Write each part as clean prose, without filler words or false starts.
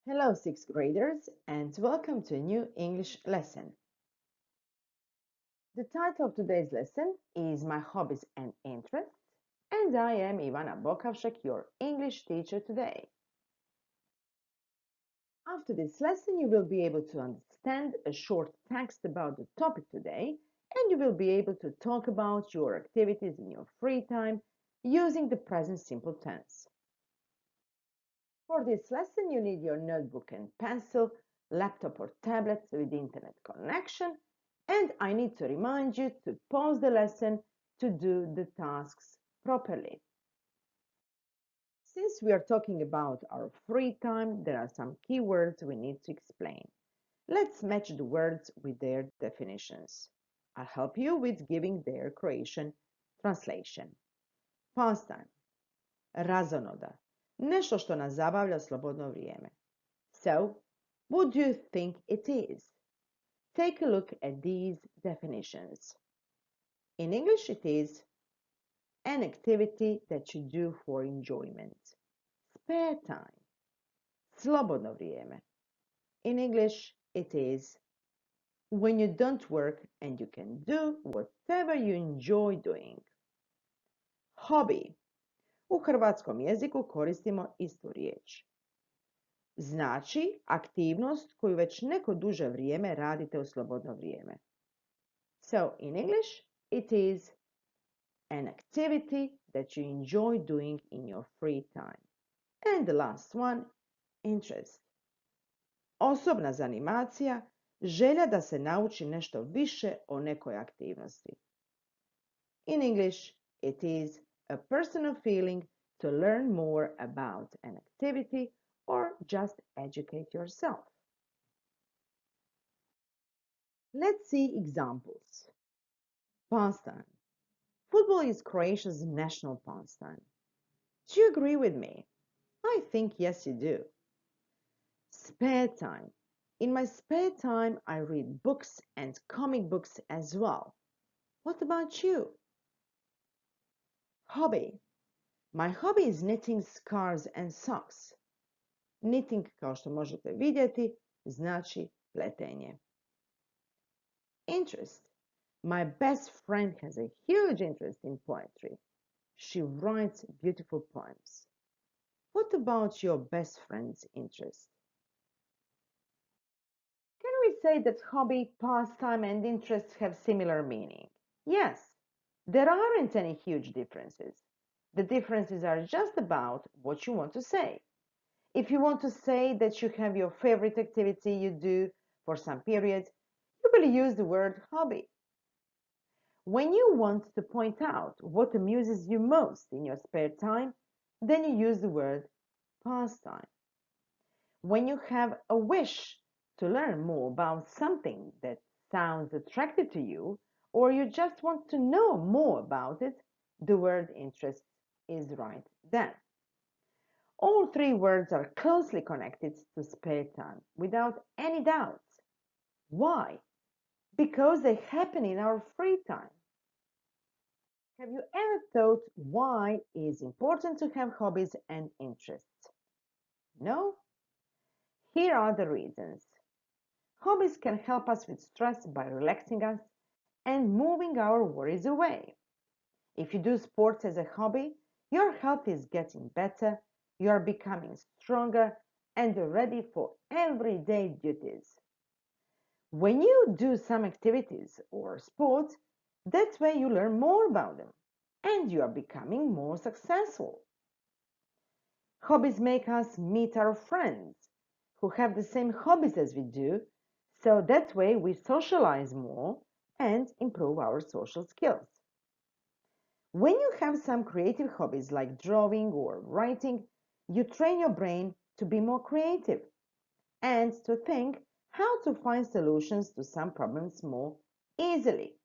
Hello, sixth graders, and welcome to a new English lesson. The title of today's lesson is My Hobbies and Interests, and I am Ivana Bokavšek, your English teacher today. After this lesson, you will be able to understand a short text about the topic today, and you will be able to talk about your activities in your free time using the present simple tense. For this lesson, you need your notebook and pencil, laptop or tablet with internet connection, and I need to remind you to pause the lesson to do the tasks properly. Since we are talking about our free time, there are some key words we need to explain. Let's match the words with their definitions. I'll help you with giving their Croatian translation. Pastime, razonoda, nešto što nas zabavlja slobodno vrijeme. So, what do you think it is? Take a look at these definitions. In English, it is an activity that you do for enjoyment. Spare time. Slobodno vrijeme. In English, it is when you don't work and you can do whatever you enjoy doing. Hobby. U hrvatskom jeziku koristimo istu riječ. Znači aktivnost koju već neko duže vrijeme radite u slobodno vrijeme. So, in English, it is an activity that you enjoy doing in your free time. And the last one, interest. Osobna zanimacija, želja da se nauči nešto više o nekoj aktivnosti. In English, it is a personal feeling to learn more about an activity or just educate yourself. Let's see examples. Pastime. Football is Croatia's national pastime. Do you agree with me? I think yes, you do. Spare time. In my spare time, I read books and comic books as well. What about you? Hobby. My hobby is knitting scarves and socks. Knitting, kao što možete vidjeti, znači pletenje. Interest. My best friend has a huge interest in poetry. She writes beautiful poems. What about your best friend's interest? Can we say that hobby, pastime, and interest have similar meaning? Yes, there aren't any huge differences. The differences are just about what you want to say. If you want to say that you have your favorite activity you do for some period, you will use the word hobby. When you want to point out what amuses you most in your spare time, then you use the word pastime. When you have a wish to learn more about something that sounds attractive to you, or you just want to know more about it, the word interest is right then. All three words are closely connected to spare time, without any doubt. Why? Because they happen in our free time. Have you ever thought why it is important to have hobbies and interests? No? Here are the reasons. Hobbies can help us with stress by relaxing us and moving our worries away. If you do sports as a hobby, your health is getting better, you are becoming stronger and ready for everyday duties. When you do some activities or sports, that way you learn more about them and you are becoming more successful. Hobbies make us meet our friends who have the same hobbies as we do, so that way we socialize more and improve our social skills. When you have some creative hobbies like drawing or writing, you train your brain to be more creative and to think how to find solutions to some problems more easily.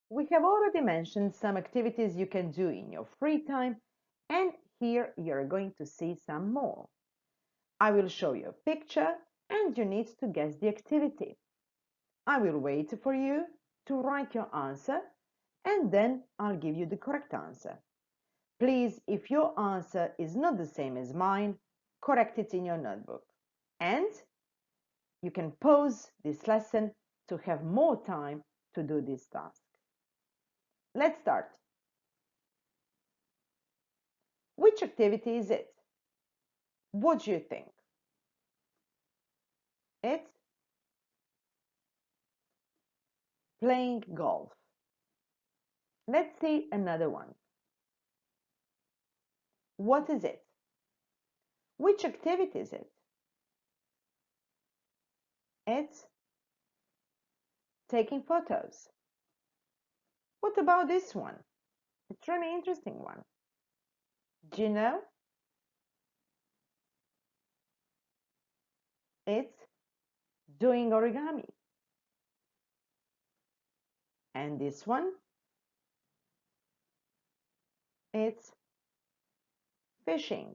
We have already mentioned some activities you can do in your free time, and here you're going to see some more. I will show you a picture and you need to guess the activity. I will wait for you to write your answer and then I'll give you the correct answer. Please, if your answer is not the same as mine, correct it in your notebook. And you can pause this lesson to have more time to do this task. Let's start. Which activity is it? What do you think? It's playing golf. Let's see another one. What is it? Which activity is it? It's taking photos. What about this one? It's a really interesting one. Do you know? It's doing origami. And this one? It's fishing.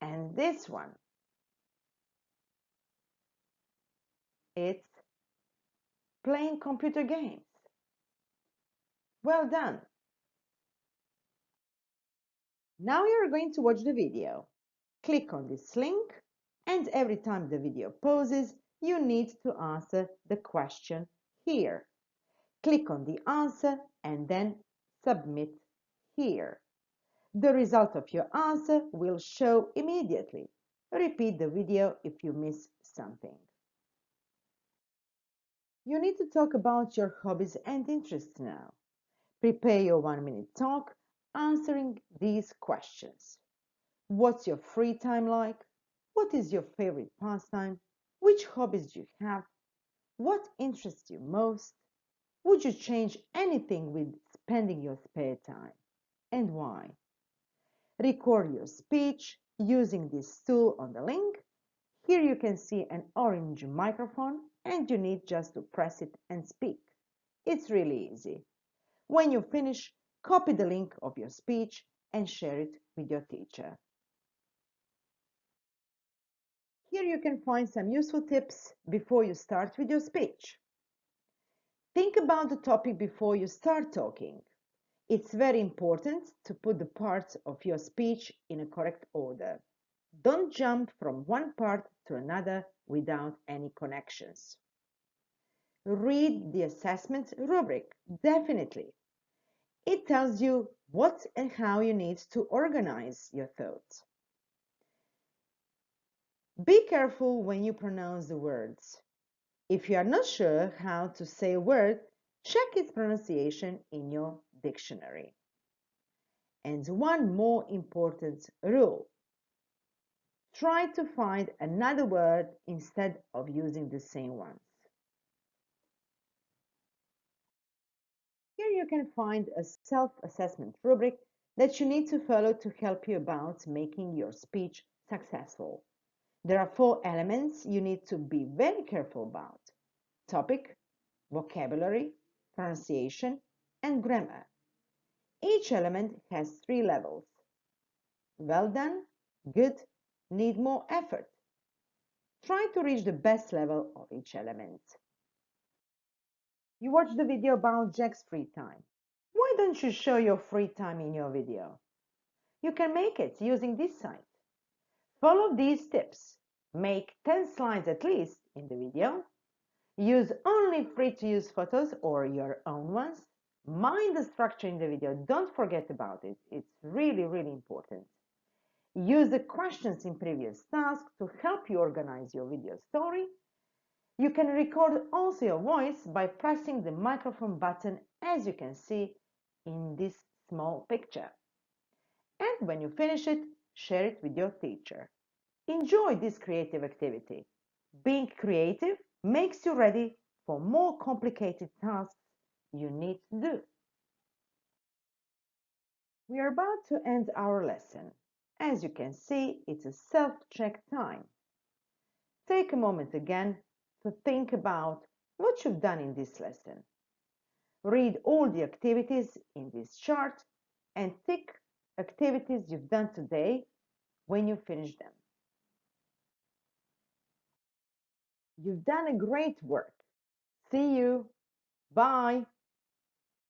And this one? It's playing computer games. Well done. Now you're going to watch the video. Click on this link, and every time the video pauses, you need to answer the question here. Click on the answer and then submit here. The result of your answer will show immediately. Repeat the video if you miss something. You need to talk about your hobbies and interests now. Prepare your 1-minute talk answering these questions. What's your free time like? What is your favorite pastime? Which hobbies do you have? What interests you most? Would you change anything with spending your spare time? And why? Record your speech using this tool on the link. Here you can see an orange microphone and you need just to press it and speak. It's really easy. When you finish, copy the link of your speech and share it with your teacher. Here you can find some useful tips before you start with your speech. Think about the topic before you start talking. It's very important to put the parts of your speech in a correct order. Don't jump from one part to another without any connections. Read the assessment rubric, definitely. It tells you what and how you need to organize your thoughts. Be careful when you pronounce the words. If you are not sure how to say a word, check its pronunciation in your dictionary. And one more important rule. Try to find another word instead of using the same ones. Here you can find a self-assessment rubric that you need to follow to help you about making your speech successful. There are 4 elements you need to be very careful about: topic, vocabulary, pronunciation, and grammar. Each element has 3 levels. Well done, good, need more effort. Try to reach the best level of each element. You watched the video about Jack's free time. Why don't you show your free time in your video? You can make it using this site. Follow these tips. Make 10 slides at least in the video. Use only free-to-use photos or your own ones. Mind the structure in the video. Don't forget about it. It's really, really important. Use the questions in previous tasks to help you organize your video story. You can record also your voice by pressing the microphone button, as you can see in this small picture. And when you finish it, share it with your teacher. Enjoy this creative activity. Being creative makes you ready for more complicated tasks you need to do. We are about to end our lesson. As you can see, it's a self-check time. Take a moment again to think about what you've done in this lesson. Read all the activities in this chart and tick activities you've done today when you finish them. You've done a great work. See you Bye!